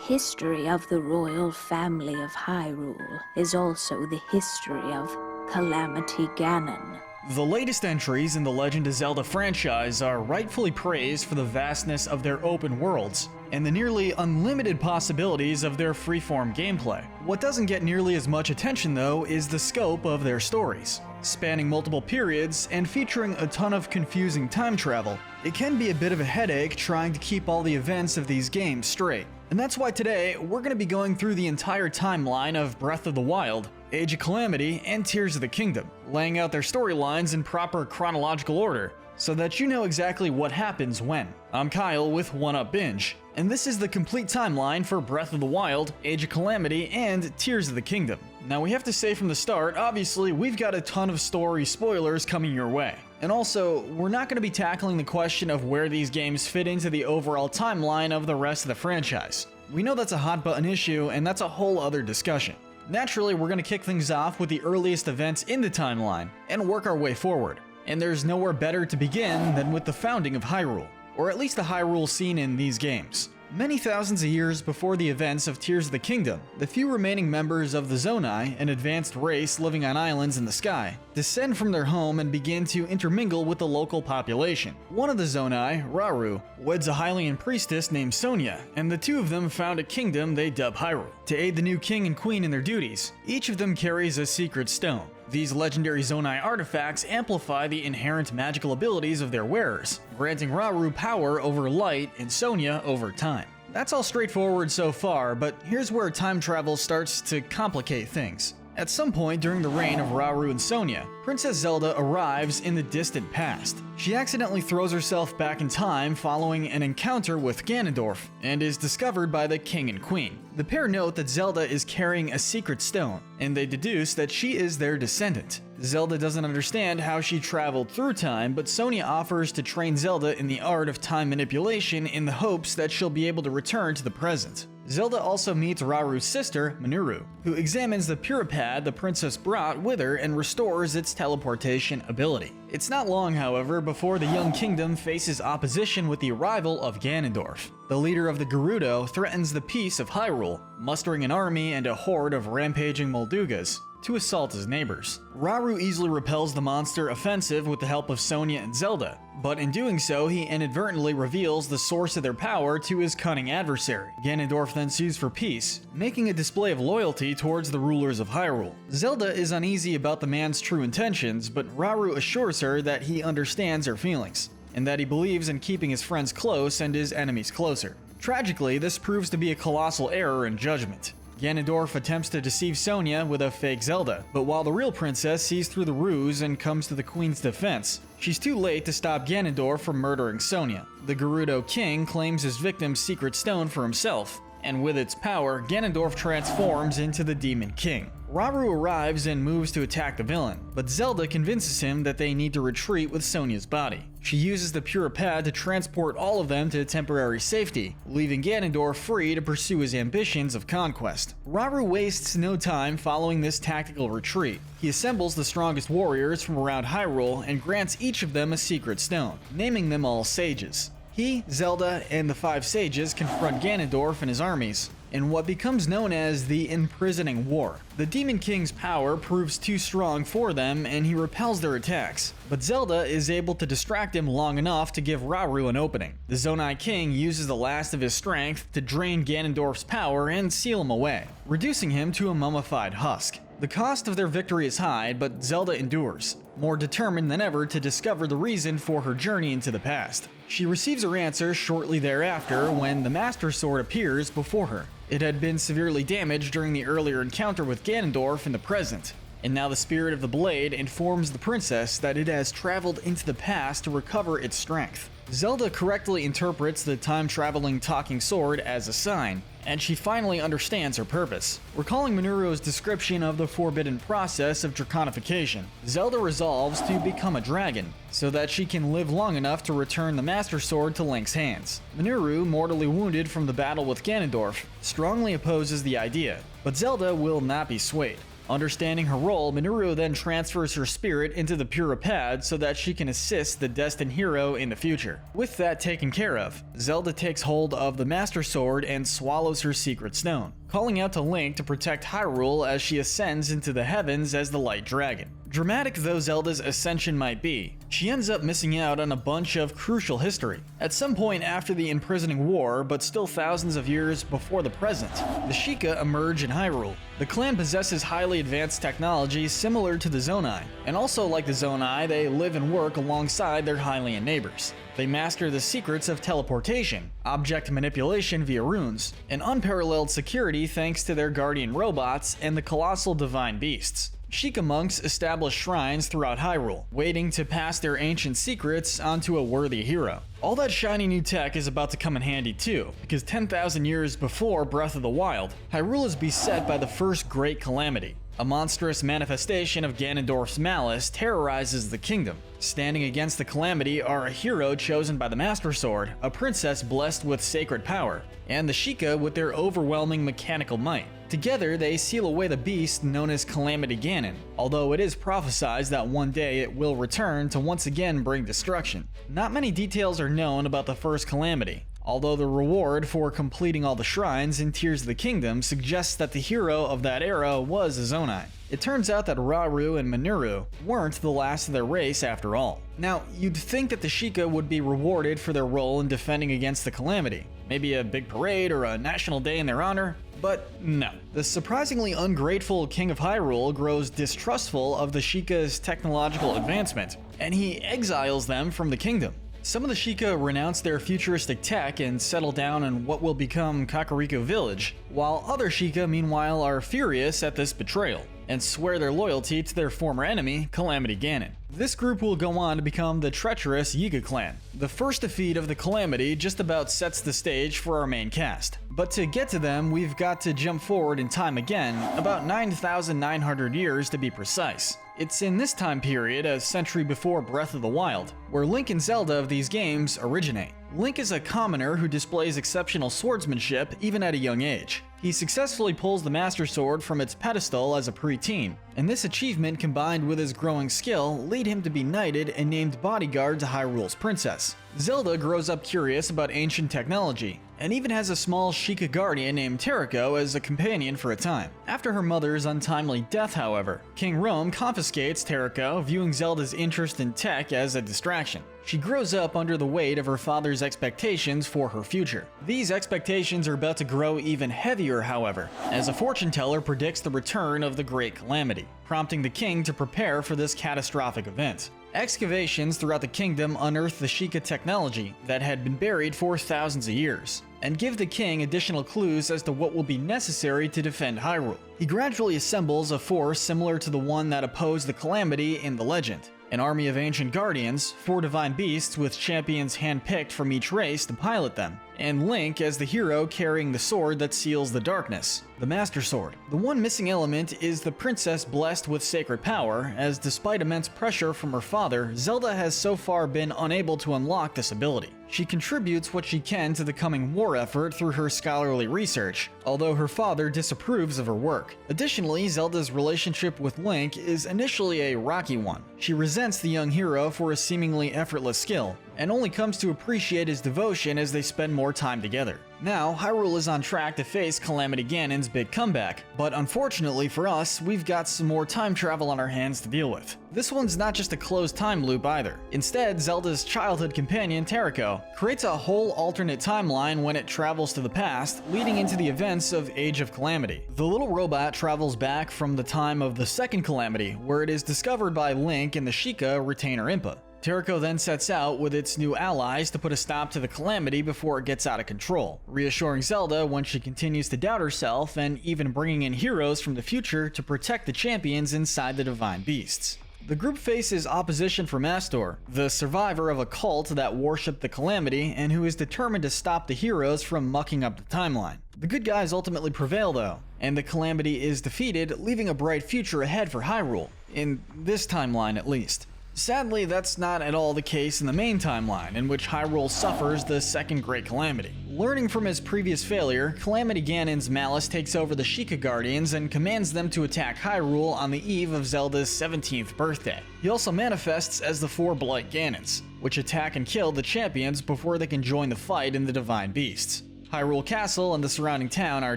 history of the royal family of Hyrule is also the history of Calamity Ganon. The latest entries in the Legend of Zelda franchise are rightfully praised for the vastness of their open worlds and the nearly unlimited possibilities of their freeform gameplay. What doesn't get nearly as much attention though is the scope of their stories. Spanning multiple periods and featuring a ton of confusing time travel, it can be a bit of a headache trying to keep all the events of these games straight. And that's why today we're going to be going through the entire timeline of Breath of the Wild, Age of Calamity, and Tears of the Kingdom, laying out their storylines in proper chronological order, so that you know exactly what happens when. I'm Kyle with One Up Binge, and this is the complete timeline for Breath of the Wild, Age of Calamity, and Tears of the Kingdom. Now we have to say from the start, obviously we've got a ton of story spoilers coming your way. And also, we're not going to be tackling the question of where these games fit into the overall timeline of the rest of the franchise. We know that's a hot button issue, and that's a whole other discussion. Naturally, we're going to kick things off with the earliest events in the timeline, and work our way forward. And there's nowhere better to begin than with the founding of Hyrule, or at least the Hyrule seen in these games. Many thousands of years before the events of Tears of the Kingdom, the few remaining members of the Zonai, an advanced race living on islands in the sky, descend from their home and begin to intermingle with the local population. One of the Zonai, Rauru, weds a Hylian priestess named Sonia, and the two of them found a kingdom they dub Hyrule. To aid the new king and queen in their duties, each of them carries a secret stone. These legendary Zonai artifacts amplify the inherent magical abilities of their wearers, granting Rauru power over light and Sonia over time. That's all straightforward so far, but here's where time travel starts to complicate things. At some point during the reign of Rauru and Sonia, Princess Zelda arrives in the distant past. She accidentally throws herself back in time following an encounter with Ganondorf, and is discovered by the king and queen. The pair note that Zelda is carrying a secret stone, and they deduce that she is their descendant. Zelda doesn't understand how she traveled through time, but Sonia offers to train Zelda in the art of time manipulation in the hopes that she'll be able to return to the present. Zelda also meets Rauru's sister, Manuru, who examines the Puripad the princess brought with her and restores its teleportation ability. It's not long, however, before the young kingdom faces opposition with the arrival of Ganondorf. The leader of the Gerudo threatens the peace of Hyrule, mustering an army and a horde of rampaging Moldugas to assault his neighbors. Rauru easily repels the monster offensive with the help of Sonia and Zelda, but in doing so, he inadvertently reveals the source of their power to his cunning adversary. Ganondorf then sues for peace, making a display of loyalty towards the rulers of Hyrule. Zelda is uneasy about the man's true intentions, but Rauru assures her that he understands her feelings, and that he believes in keeping his friends close and his enemies closer. Tragically, this proves to be a colossal error in judgment. Ganondorf attempts to deceive Sonia with a fake Zelda, but while the real princess sees through the ruse and comes to the queen's defense, she's too late to stop Ganondorf from murdering Sonia. The Gerudo king claims his victim's secret stone for himself, and with its power, Ganondorf transforms into the Demon King. Rauru arrives and moves to attack the villain, but Zelda convinces him that they need to retreat with Sonia's body. She uses the Puripad to transport all of them to temporary safety, leaving Ganondorf free to pursue his ambitions of conquest. Rauru wastes no time following this tactical retreat. He assembles the strongest warriors from around Hyrule and grants each of them a secret stone, naming them all sages. He, Zelda, and the 5 sages confront Ganondorf and his armies in what becomes known as the Imprisoning War. The Demon King's power proves too strong for them and he repels their attacks, but Zelda is able to distract him long enough to give Rauru an opening. The Zonai King uses the last of his strength to drain Ganondorf's power and seal him away, reducing him to a mummified husk. The cost of their victory is high, but Zelda endures, more determined than ever to discover the reason for her journey into the past. She receives her answer shortly thereafter when the Master Sword appears before her. It had been severely damaged during the earlier encounter with Ganondorf in the present, and now the spirit of the blade informs the princess that it has traveled into the past to recover its strength. Zelda correctly interprets the time-traveling talking sword as a sign, and she finally understands her purpose. Recalling Manuru's description of the forbidden process of draconification, Zelda resolves to become a dragon, so that she can live long enough to return the Master Sword to Link's hands. Manuru, mortally wounded from the battle with Ganondorf, strongly opposes the idea, but Zelda will not be swayed. Understanding her role, Minoru then transfers her spirit into the Puripad so that she can assist the destined hero in the future. With that taken care of, Zelda takes hold of the Master Sword and swallows her secret stone, calling out to Link to protect Hyrule as she ascends into the heavens as the Light Dragon. Dramatic though Zelda's ascension might be, she ends up missing out on a bunch of crucial history. At some point after the imprisoning war, but still thousands of years before the present, the Sheikah emerge in Hyrule. The clan possesses highly advanced technology similar to the Zonai, and also like the Zonai, they live and work alongside their Hylian neighbors. They master the secrets of teleportation, object manipulation via runes, and unparalleled security thanks to their guardian robots and the colossal divine beasts. Sheikah monks establish shrines throughout Hyrule, waiting to pass their ancient secrets onto a worthy hero. All that shiny new tech is about to come in handy too, because 10,000 years before Breath of the Wild, Hyrule is beset by the first great calamity. A monstrous manifestation of Ganondorf's malice terrorizes the kingdom. Standing against the calamity are a hero chosen by the Master Sword, a princess blessed with sacred power, and the Sheikah with their overwhelming mechanical might. Together, they seal away the beast known as Calamity Ganon, although it is prophesied that one day it will return to once again bring destruction. Not many details are known about the first calamity, although the reward for completing all the shrines in Tears of the Kingdom suggests that the hero of that era was a Zonai. It turns out that Rauru and Minoru weren't the last of their race after all. Now, you'd think that the Sheikah would be rewarded for their role in defending against the calamity, maybe a big parade or a national day in their honor, but no. The surprisingly ungrateful King of Hyrule grows distrustful of the Sheikah's technological advancement, and he exiles them from the kingdom. Some of the Sheikah renounce their futuristic tech and settle down in what will become Kakariko Village, while other Sheikah meanwhile are furious at this betrayal, and swear their loyalty to their former enemy, Calamity Ganon. This group will go on to become the treacherous Yiga clan. The first defeat of the Calamity just about sets the stage for our main cast. But to get to them, we've got to jump forward in time again, about 9,900 years to be precise. It's in this time period, a century before Breath of the Wild, where Link and Zelda of these games originate. Link is a commoner who displays exceptional swordsmanship even at a young age. He successfully pulls the Master Sword from its pedestal as a preteen, and this achievement combined with his growing skill lead him to be knighted and named bodyguard to Hyrule's princess. Zelda grows up curious about ancient technology, and even has a small Sheikah guardian named Teriko as a companion for a time. After her mother's untimely death, however, King Rhoam confiscates Teriko, viewing Zelda's interest in tech as a distraction. She grows up under the weight of her father's expectations for her future. These expectations are about to grow even heavier, however, as a fortune teller predicts the return of the Great Calamity, prompting the king to prepare for this catastrophic event. Excavations throughout the kingdom unearth the Sheikah technology that had been buried for thousands of years, and give the king additional clues as to what will be necessary to defend Hyrule. He gradually assembles a force similar to the one that opposed the Calamity in the legend. An army of ancient guardians, 4 divine beasts with champions handpicked from each race to pilot them, and Link as the hero carrying the sword that seals the darkness, the Master Sword. The one missing element is the princess blessed with sacred power, as despite immense pressure from her father, Zelda has so far been unable to unlock this ability. She contributes what she can to the coming war effort through her scholarly research, although her father disapproves of her work. Additionally, Zelda's relationship with Link is initially a rocky one. She resents the young hero for his seemingly effortless skill, and only comes to appreciate his devotion as they spend more time together. Now, Hyrule is on track to face Calamity Ganon's big comeback, but unfortunately for us, we've got some more time travel on our hands to deal with. This one's not just a closed time loop either. Instead, Zelda's childhood companion, Teriko, creates a whole alternate timeline when it travels to the past, leading into the events of Age of Calamity. The little robot travels back from the time of the second Calamity, where it is discovered by Link and the Sheikah retainer Impa. Teriko then sets out with its new allies to put a stop to the Calamity before it gets out of control, reassuring Zelda when she continues to doubt herself and even bringing in heroes from the future to protect the champions inside the Divine Beasts. The group faces opposition from Astor, the survivor of a cult that worshipped the Calamity and who is determined to stop the heroes from mucking up the timeline. The good guys ultimately prevail though, and the Calamity is defeated, leaving a bright future ahead for Hyrule, in this timeline at least. Sadly, that's not at all the case in the main timeline, in which Hyrule suffers the Second Great Calamity. Learning from his previous failure, Calamity Ganon's malice takes over the Sheikah Guardians and commands them to attack Hyrule on the eve of Zelda's 17th birthday. He also manifests as the four Blight Ganons, which attack and kill the champions before they can join the fight in the Divine Beasts. Hyrule Castle and the surrounding town are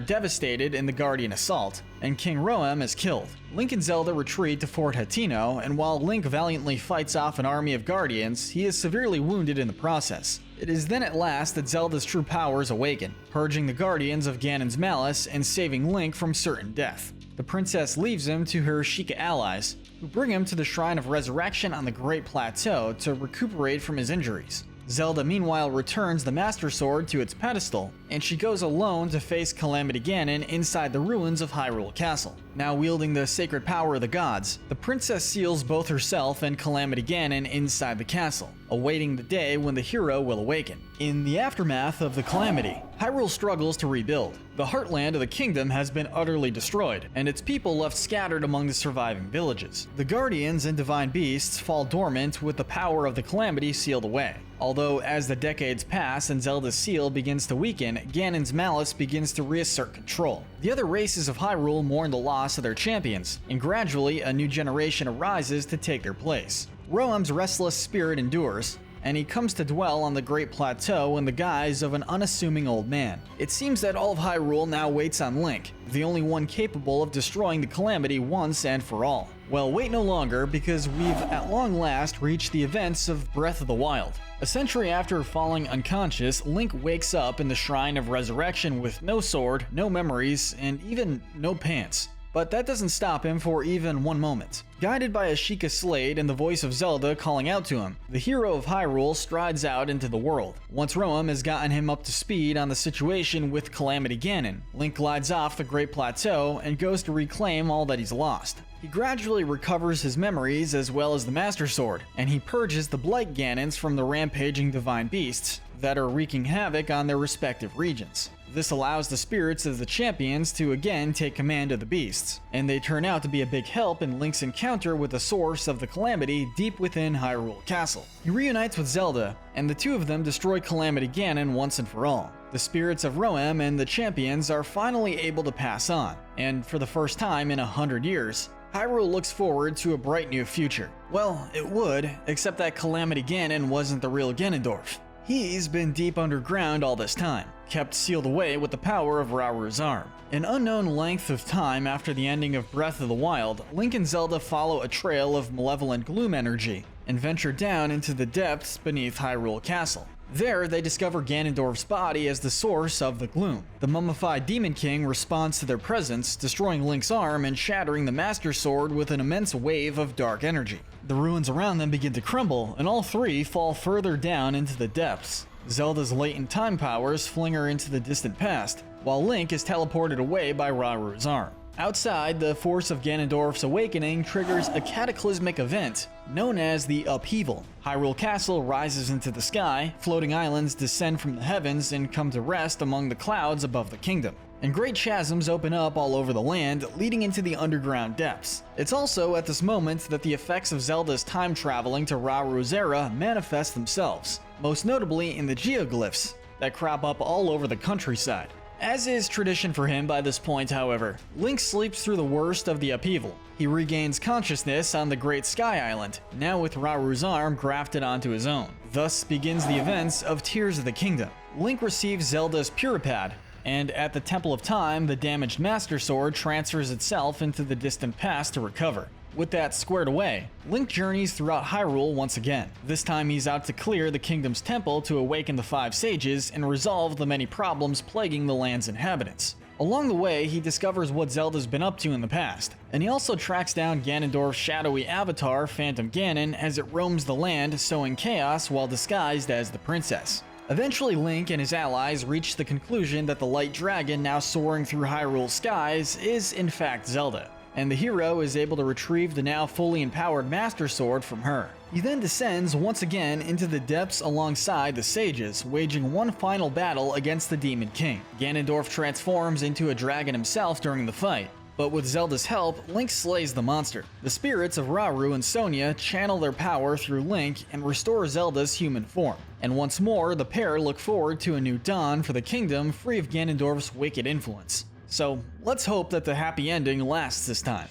devastated in the Guardian assault, and King Roam is killed. Link and Zelda retreat to Fort Hateno, and while Link valiantly fights off an army of Guardians, he is severely wounded in the process. It is then at last that Zelda's true powers awaken, purging the Guardians of Ganon's malice and saving Link from certain death. The princess leaves him to her Sheikah allies, who bring him to the Shrine of Resurrection on the Great Plateau to recuperate from his injuries. Zelda meanwhile returns the Master Sword to its pedestal, and she goes alone to face Calamity Ganon inside the ruins of Hyrule Castle. Now wielding the sacred power of the gods, the princess seals both herself and Calamity Ganon inside the castle, awaiting the day when the hero will awaken. In the aftermath of the calamity, Hyrule struggles to rebuild. The heartland of the kingdom has been utterly destroyed, and its people left scattered among the surviving villages. The Guardians and Divine Beasts fall dormant with the power of the calamity sealed away. Although, as the decades pass and Zelda's seal begins to weaken, Ganon's malice begins to reassert control. The other races of Hyrule mourn the loss of their champions, and gradually a new generation arises to take their place. Roam's restless spirit endures, and he comes to dwell on the Great Plateau in the guise of an unassuming old man. It seems that all of Hyrule now waits on Link, the only one capable of destroying the calamity once and for all. Well, wait no longer, because we've at long last reached the events of Breath of the Wild. A century after falling unconscious, Link wakes up in the Shrine of Resurrection with no sword, no memories, and even no pants. But that doesn't stop him for even one moment. Guided by a Sheikah Slate and the voice of Zelda calling out to him, the hero of Hyrule strides out into the world. Once Roam has gotten him up to speed on the situation with Calamity Ganon, Link glides off the Great Plateau and goes to reclaim all that he's lost. He gradually recovers his memories as well as the Master Sword, and he purges the Blight Ganons from the rampaging Divine Beasts that are wreaking havoc on their respective regions. This allows the spirits of the champions to again take command of the beasts, and they turn out to be a big help in Link's encounter with the source of the calamity deep within Hyrule Castle. He reunites with Zelda, and the two of them destroy Calamity Ganon once and for all. The spirits of Roam and the champions are finally able to pass on, and for the first time in 100 years, Hyrule looks forward to a bright new future. Well, it would, except that Calamity Ganon wasn't the real Ganondorf. He's been deep underground all this time, kept sealed away with the power of Rauru's arm. An unknown length of time after the ending of Breath of the Wild, Link and Zelda follow a trail of malevolent gloom energy and venture down into the depths beneath Hyrule Castle. There, they discover Ganondorf's body as the source of the gloom. The mummified Demon King responds to their presence, destroying Link's arm and shattering the Master Sword with an immense wave of dark energy. The ruins around them begin to crumble, and all three fall further down into the depths. Zelda's latent time powers fling her into the distant past, while Link is teleported away by Rauru's arm. Outside, the force of Ganondorf's awakening triggers a cataclysmic event known as the Upheaval. Hyrule Castle rises into the sky, floating islands descend from the heavens and come to rest among the clouds above the kingdom. And great chasms open up all over the land, leading into the underground depths. It's also at this moment that the effects of Zelda's time traveling to Rauru's era manifest themselves, most notably in the geoglyphs that crop up all over the countryside. As is tradition for him by this point, however, Link sleeps through the worst of the upheaval. He regains consciousness on the Great Sky Island, now with Rauru's arm grafted onto his own. Thus begins the events of Tears of the Kingdom. Link receives Zelda's Puripad, and at the Temple of Time, the damaged Master Sword transfers itself into the distant past to recover. With that squared away, Link journeys throughout Hyrule once again. This time he's out to clear the kingdom's temple to awaken the 5 sages and resolve the many problems plaguing the land's inhabitants. Along the way, he discovers what Zelda's been up to in the past, and he also tracks down Ganondorf's shadowy avatar, Phantom Ganon, as it roams the land sowing chaos while disguised as the princess. Eventually, Link and his allies reach the conclusion that the light dragon now soaring through Hyrule's skies is in fact Zelda, and the hero is able to retrieve the now fully empowered Master Sword from her. He then descends once again into the depths alongside the sages, waging one final battle against the Demon King. Ganondorf transforms into a dragon himself during the fight, But with Zelda's help, Link slays the monster. The spirits of Rauru and Sonia channel their power through Link and restore Zelda's human form. And once more, the pair look forward to a new dawn for the kingdom free of Ganondorf's wicked influence. So let's hope that the happy ending lasts this time.